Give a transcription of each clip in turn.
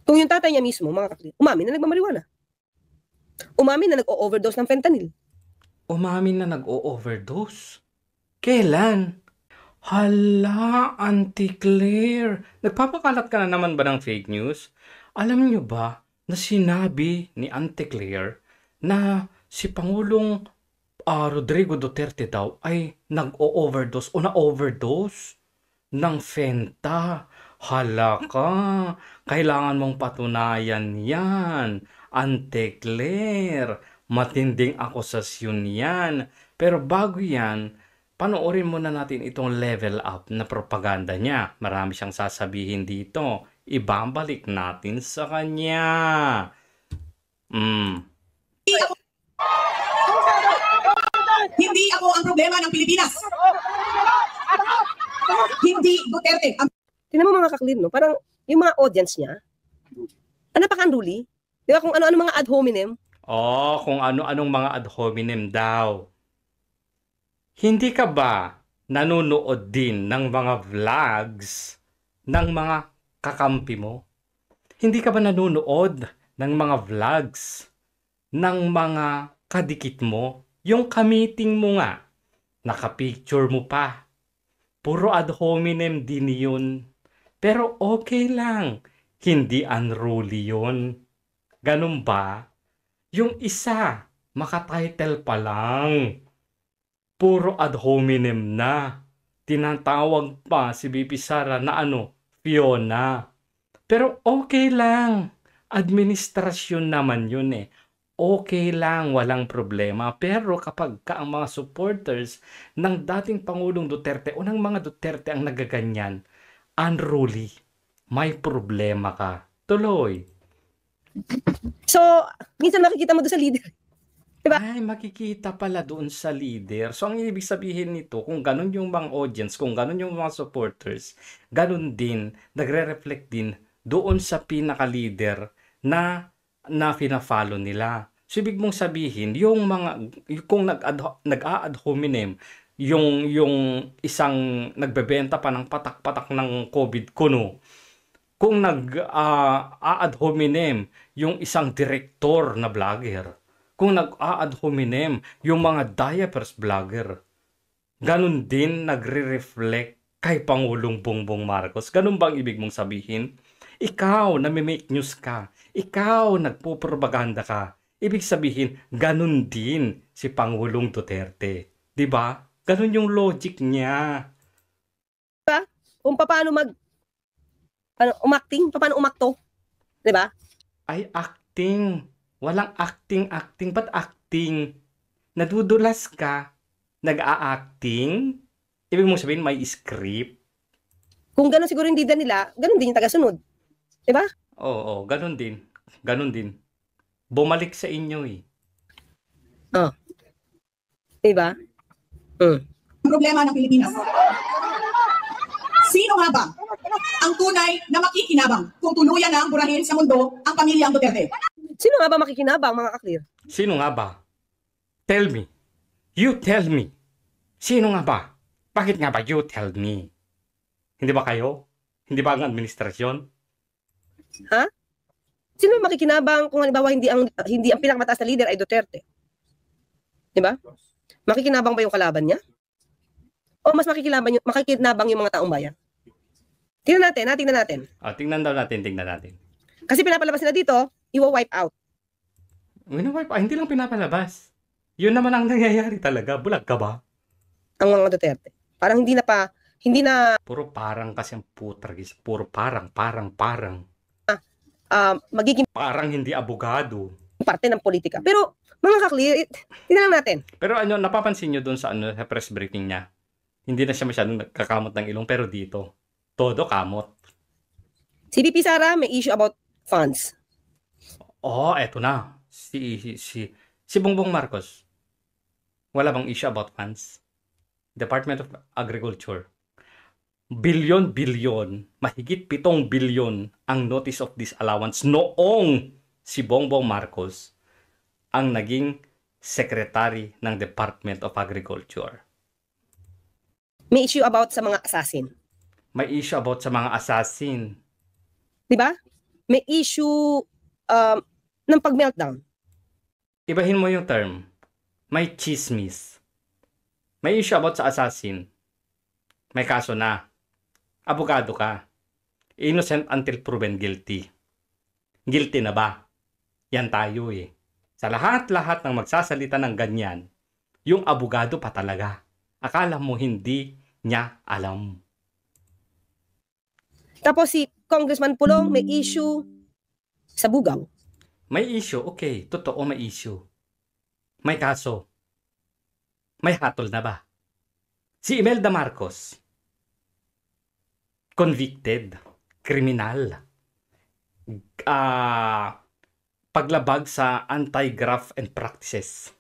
Kung yung tatay niya mismo, mga kakli, umamin na nagmamariwana. Umamin na nag-o-overdose ng fentanyl. Umamin na nag-o-overdose? Kailan? Hala, Auntie Claire. Nagpapakalat ka na naman ba ng fake news? Alam niyo ba na sinabi ni Auntie Claire na si Pangulong Rodrigo Duterte daw ay nag-o-overdose o na-overdose ng Fenta? Hala ka, kailangan mong patunayan yan, Auntie Claire. Matinding akusasyon yan. Pero bago yan, panoorin muna natin itong level up na propaganda niya. Marami siyang sasabihin dito. Ibabalik natin sa kanya. Hindi ako ang problema ng Pilipinas. Hindi Duterte. Tingnan mo mga kakli, no? Parang yung mga audience niya, napaka-unruly. Di ba kung ano-ano mga ad hominem? Kung ano-anong mga ad hominem daw. Hindi ka ba nanonood din ng mga vlogs ng mga kakampi mo? Hindi ka ba nanonood ng mga vlogs ng mga kadikit mo? Yung kamiting mo nga, nakapicture mo pa. Puro ad hominem din yun. Pero okay lang, hindi unruly yun. Ganun ba? Yung isa, makatitle pa lang. Puro ad hominem na. Tinatawag pa si BP Sara na Fiona. Pero okay lang. Administrasyon naman yun eh. Okay lang, walang problema. Pero kapag ang mga supporters ng dating Pangulong Duterte o ng mga Duterte ang nagaganyan, unruly, may problema ka. Tuloy. So, minsan makikita mo doon sa leader. Diba? Ay, makikita pala doon sa leader. So, ang ibig sabihin nito, kung ganun yung mga audience, kung ganun yung mga supporters, ganun din, nagre-reflect din doon sa pinaka-leader na pina-follow nila. So, ibig mong sabihin, yung mga, kung nag-a-ad hominem, yung isang nagbebenta pa ng patak-patak ng COVID kuno, kung nag-a-ad hominem, yung isang direktor na vlogger, kung nag-a-ad hominem, yung mga diapers vlogger, ganun din nagre-reflect kay Pangulong Bongbong Marcos. Ganun bang ibig mong sabihin? Ikaw, nami-make news ka. Ikaw, nagpo-propaganda ka. Ibig sabihin, ganun din si Pangulong Duterte. Diba? Ganun yung logic niya. Diba? Kung paano umakting, paano umakto. Diba? Ay, acting. Walang acting. Ba't acting? Nadudulas ka. Nag-a-acting? Ibig mong sabihin, may script? Kung gano'n siguro yung dida nila, gano'n din yung tagasunod. Diba? Oo, gano'n din. Gano'n din. Bumalik sa inyo eh. Diba? Problema ng Pilipinas. Sino nga ba ang tunay na makikinabang kung tuluyan na ang burahin sa mundo ang pamilyang Duterte? Sino nga ba makikinabang, mga kaklir? Sino nga ba? Tell me. You tell me. Sino nga ba? Bakit nga ba you tell me? Hindi ba kayo? Hindi ba ang administrasyon? Ha? Sino makikinabang kung halimbawa hindi ang pinakamataas na leader ay Duterte? Diba? Makikinabang ba yung kalaban niya? O mas makikinabang yung mga taong bayan? Tingnan natin. Tingnan natin. Kasi pinapalabas nila dito, i-wipe out. Hindi lang pinapalabas. Yun naman ang nangyayari talaga. Bulag ka ba? Ang mga Duterte. Parang hindi na. Puro parang kasi ang putragis. Puro parang. Magiging Parang hindi abogado. parte ng politika. Pero, mga kakli, tingnan natin. Pero napapansin nyo dun sa press briefing niya? Hindi na siya masyadong nagkakamot ng ilong, pero dito, todo kamot. Si BP Sara may issue about funds. Eto na. Si Bongbong Marcos, wala bang issue about funds? Department of Agriculture. Bilyon, mahigit 7 bilyon ang notice of disallowance noong si Bongbong Marcos ang naging secretary ng Department of Agriculture. May issue about sa mga assassin. May issue about sa mga assassin. Diba? may issue ng pag-meltdown. Ibahin mo yung term. May chismis. May issue about sa assassin. May kaso na. Abogado ka. Innocent until proven guilty. Guilty na ba? Yan tayo eh. Sa lahat-lahat ng magsasalita ng ganyan, yung abogado pa talaga. Akala mo hindi niya alam. Tapos si Congressman Pulong may issue sa Bugaw. May issue, okay. Totoo may issue. May kaso. May hatol na ba? Si Imelda Marcos, convicted, kriminal. Paglabag sa anti-graft and practices.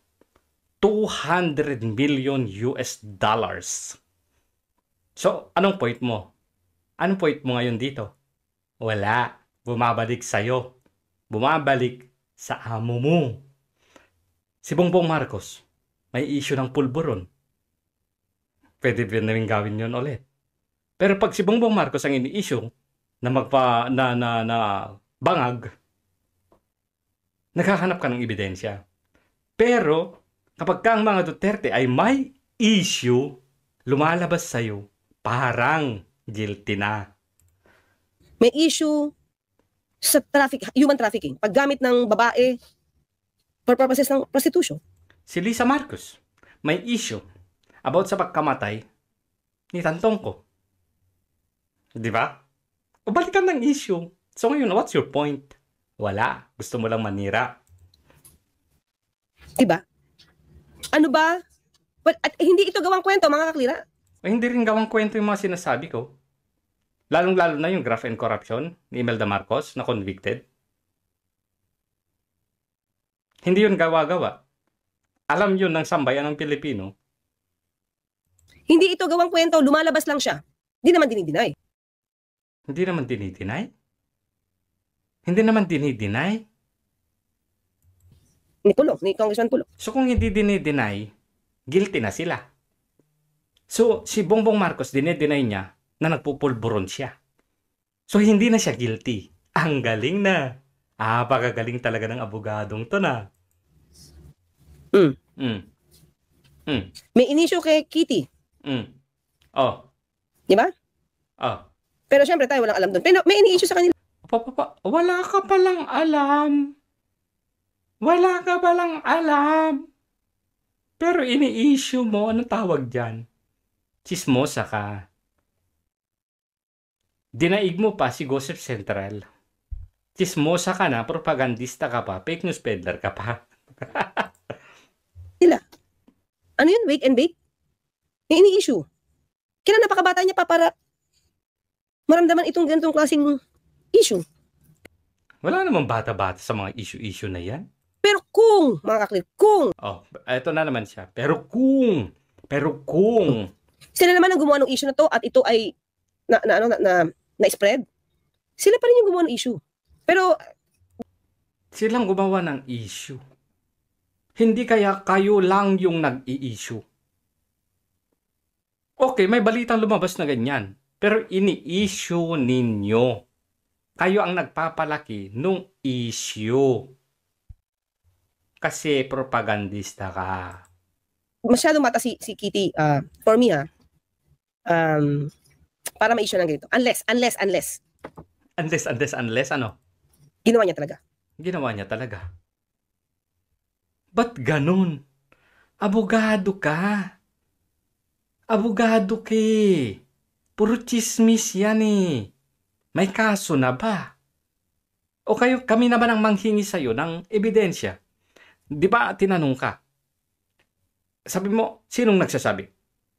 200 million US dollars. So, anong point mo? Anong point mo ngayon dito? Wala. Bumabalik sa'yo. Bumabalik sa amo mo. Si Bongbong Marcos, may issue ng pulburon. Pwede ba namin gawin yun ulit? Pero pag si Bongbong Marcos ang ini-issue na bangag, naghahanap ka ng ebidensya. Pero kapag ka ang mga Duterte ay may issue, lumalabas sa'yo, parang guilty na. May issue sa human trafficking. Paggamit ng babae for purposes ng prostitution. Si Lisa Marcos, may issue about sa pagkamatay ni Tantong ko. Di ba? O balikan ng issue. So ngayon, what's your point? Wala. Gusto mo lang manira. Diba? Ano ba? At hindi ito gawang kwento, mga kaklira. O hindi rin gawang kwento yung mga sinasabi ko. Lalong-lalo na yung graft and corruption ni Imelda Marcos na convicted. Hindi yun gawa-gawa. Alam yun ng sambayan ng Pilipino. Hindi ito gawang kwento, lumalabas lang siya. Hindi naman dinideny. Hindi naman dinideny? Hindi naman dinideny? Ni Congressman Pulong. So kung hindi dinideny, guilty na sila. So si Bongbong Marcos dinideny niya na nagpupulburon siya. So hindi na siya guilty. Ang galing na. Pagagaling talaga ng abogadong to na. May inisyo kay Kitty. Oh. Di ba? Oh. Pero syempre tayo walang alam doon. Pero may ini-issue sa kanila. Wala ka palang alam. Wala ka palang alam. Pero ini-issue mo, anong tawag dyan? Chismosa ka. Dinaig mo pa si Gossip Central. Chismosa ka na, propagandista ka pa, fake news peddler ka pa. Sila. Ano yun? Wake and bake? May ini-issue. Kailan napakabata niya pa para maramdaman itong ganitong klaseng issue? Wala namang bata-bata sa mga issue-issue na yan. Pero kung, mga kaklir, kung Oh, eto na naman siya. Pero kung sila naman ang gumawa ng issue na to at ito ay na-spread, sila pa rin yung gumawa ng issue. Pero silang gumawa ng issue. Hindi kaya kayo lang yung nag-i-issue. Okay, may balitang lumabas na ganyan. Pero ini-issue ninyo. Kayo ang nagpapalaki nung issue. Kasi propagandista ka. masyadong mata si Kitty, for me para ma-issue ng ganito. Unless, Ano? ginawa niya talaga. Ginawa niya talaga. Ba't ganun? Abogado ka. Abogado ka eh. Puro chismis yan eh. May kaso na ba? O kami naman ang manghingi sa'yo ng ebidensya. Di ba tinanong ka? Sabi mo, sinong nagsasabi?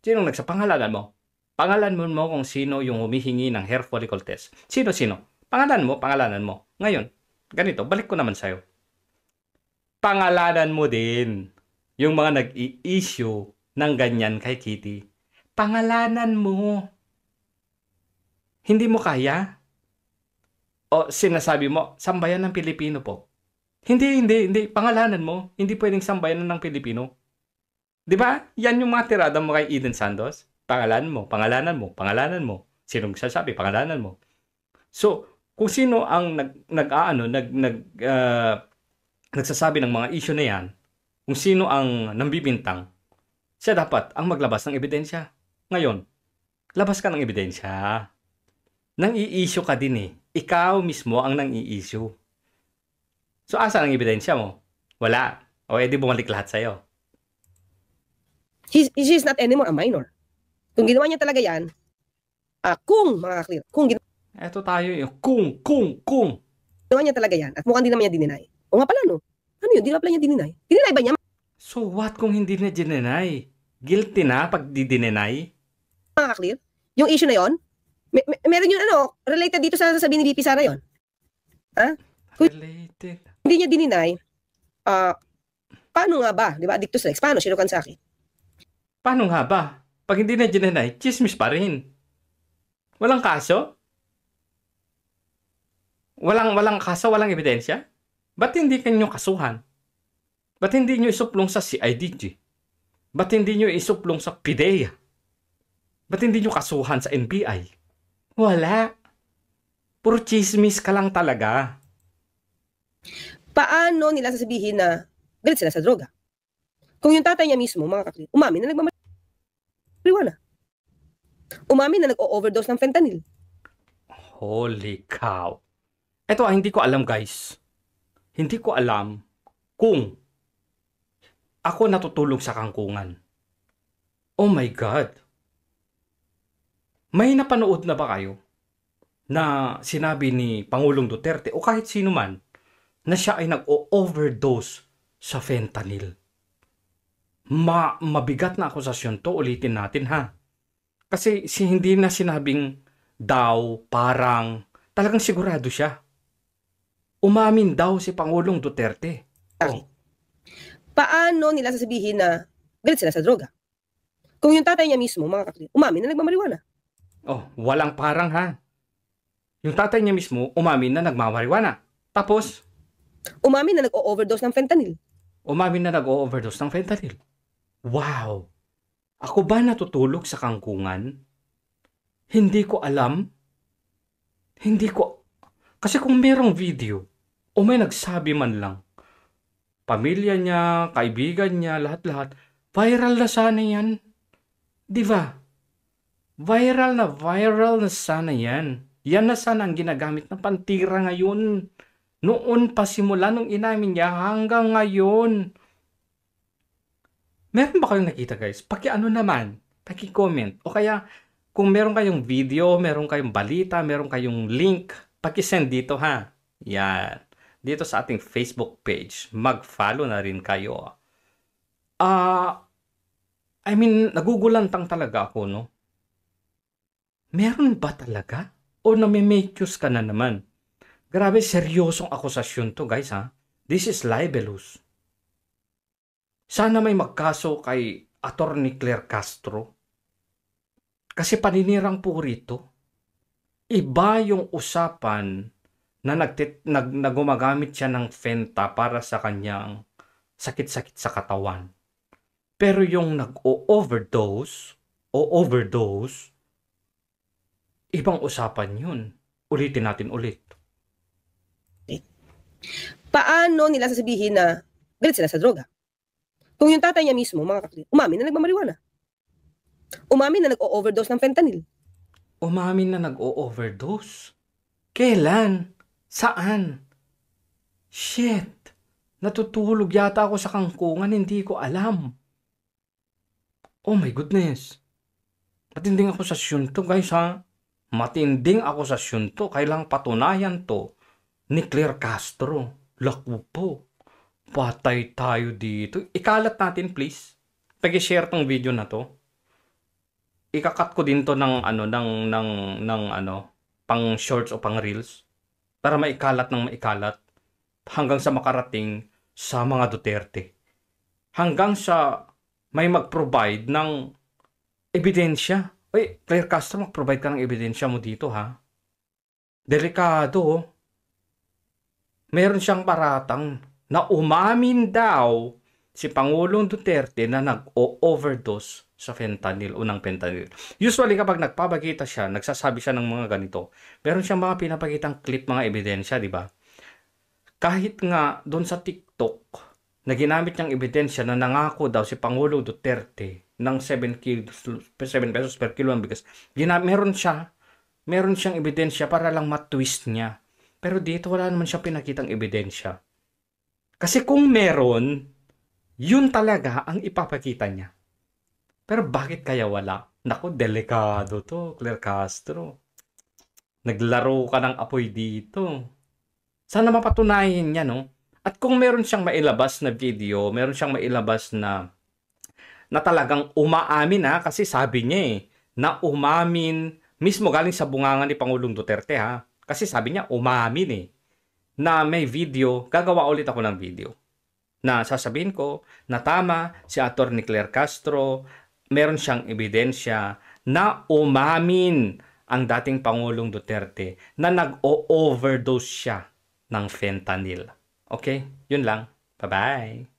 Sinong pangalanan mo? Pangalan mo kung sino yung humihingi ng hair follicle test. Sino? Pangalanan mo. Ngayon, ganito, balik ko naman sa'yo. Pangalanan mo din yung mga nag-i-issue ng ganyan kay Kitty. Pangalanan mo. Hindi mo kaya? O sinasabi mo, sambayan ng Pilipino po. Hindi. Pangalanan mo. Hindi pwedeng sambayan ng Pilipino. Di ba? Yan yung mga tirada mo kay Eden Santos. Pangalanan mo. Sinong sasabi? Pangalanan mo. So, kung sino ang nagsasabi ng mga issue na yan, kung sino ang nambibintang, siya dapat ang maglabas ng ebidensya. Ngayon, labas ka ng ebidensya. Nang i-issue ka din eh. Ikaw mismo ang nang i-issue. So, asa ang ebidensya mo? Wala. O edi bumalik lahat sa'yo. She's not anymore a minor. Kung ginawa niya talaga yan, kung Eto tayo yung kung. ginawa niya talaga yan, at mukhang di naman niya dininay. O nga pala no, ano yun, di na pala niya dininay. Dininay ba niya, So what kung hindi na dinenay? Guilty na pag di-dinenay? mga ka-clear? Yung issue na yon, meron yun related dito sa sasabihin ni VP Sara yon. Related. Hindi niya dininay, paano nga ba, di ba, Addictus Rex, paano, Shirokan Saki? Paano nga ba? Pag hindi na dinenay, chismis pa rin. Walang kaso? Walang kaso, walang ebidensya? Ba't hindi kanyo kasuhan? Ba't hindi nyo isuplong sa CIDG? Ba't hindi nyo isuplong sa PIDEA? Ba't hindi nyo kasuhan sa NBI? Wala. Puro chismis ka lang talaga. Paano nila sasabihin na galit sila sa droga? Kung yung tatay niya mismo, mga ka-clear, umamin na nagmamariwana. Umamin na nag-o-overdose ng fentanyl. Holy cow. Eto hindi ko alam guys. Hindi ko alam kung ako natutulog sa kangkungan. Oh my God. May napanood na ba kayo na sinabi ni Pangulong Duterte o kahit sino man na siya ay nag-o-overdose sa fentanyl? Mabigat na akusasyon to, ulitin natin ha. Kasi hindi na sinabing daw, parang, talagang sigurado siya. Umamin daw si Pangulong Duterte. Oh. Paano nila sasabihin na galit sila sa droga? Kung yung tatay niya mismo, mga ka-clear, umamin na nagmamariwana. Oh, walang parang ha. Yung tatay niya mismo, umamin na nagmamariwana. Tapos, umamin na nag-o-overdose ng fentanyl. umamin na nag-o-overdose ng fentanyl. Wow! Ako ba natutulog sa kangkungan? Hindi ko alam. Kasi kung merong video, o may nagsabi man lang, pamilya niya, kaibigan niya, lahat-lahat, viral na sana yan. Di ba? Viral na sana yan. Yan na sana ang ginagamit ng pantira ngayon. Noon pa simula nung inamin niya hanggang ngayon. Meron ba kayong nakita guys? Paki-ano naman, paki-comment. O kaya kung meron kayong video, meron kayong balita, meron kayong link, paki-send dito ha. Yan. Dito sa ating Facebook page. Mag-follow na rin kayo. Nagugulantang talaga ako, no? Meron ba talaga? O nami-make-use ka na naman? Grabe, seryosong akusasyon to, guys, ha? This is libelous. Sana may magkaso kay Attorney Claire Castro. Kasi paninirang po rito. Iba yung usapan na gumagamit siya ng Fenta para sa kanyang sakit-sakit sa katawan. Pero yung nag-overdose, ibang usapan yun. Ulitin natin ulit. Paano nila sasabihin na galit sila sa droga? Kung yung tatay niya mismo, mga ka-clear, umamin na nagmamariwana. Umamin na nag-o-overdose ng fentanyl. Umamin na nag-o-overdose? Kailan? Saan? Shit! Natutulog yata ako sa kangkungan, hindi ko alam. Oh my goodness! Matinding akusasyon to guys ha. Matinding akusasyon to. Kailang patunayan to ni Claire Castro. Laku po. Patay tayo dito. Ikalat natin please. Pag-share tong video na to. Ikakat ko din to ng pang shorts o pang reels para maikalat ng maikalat hanggang sa makarating sa mga Duterte. Hanggang sa may mag-provide ng ebidensya. Uy, Claire Castro, mag-provide ka ng ebidensya mo dito ha. Delikado oh. Meron siyang paratang na umamin daw si Pangulong Duterte na nag-o-overdose sa fentanyl, unang fentanyl. Usually kapag nagpapakita siya, nagsasabi siya ng mga ganito, meron siyang mga pinapakitang clip, mga ebidensya, di ba? Kahit nga doon sa TikTok, na ginamit niyang ebidensya na nangako daw si Pangulong Duterte ng 7 pesos per kilo ng bigas. Meron siyang ebidensya para lang matwist niya. Pero dito wala naman siyang pinakitang ebidensya. Kasi kung meron, yun talaga ang ipapakita niya. Pero bakit kaya wala? Naku, delikado to, Claire Castro. Naglaro ka ng apoy dito. Sana mapatunayan niya, no? At kung meron siyang mailabas na video, meron siyang mailabas na talagang umaamin, ha? Kasi sabi niya na umamin, mismo galing sa bunganga ni Pangulong Duterte, ha? Kasi sabi niya, umamin na may video, gagawa ulit ako ng video. Na sasabihin ko na tama si Atty. Claire Castro, meron siyang ebidensya na umamin ang dating Pangulong Duterte na nag-o-overdose siya ng fentanyl. Okay? Yun lang. Bye-bye.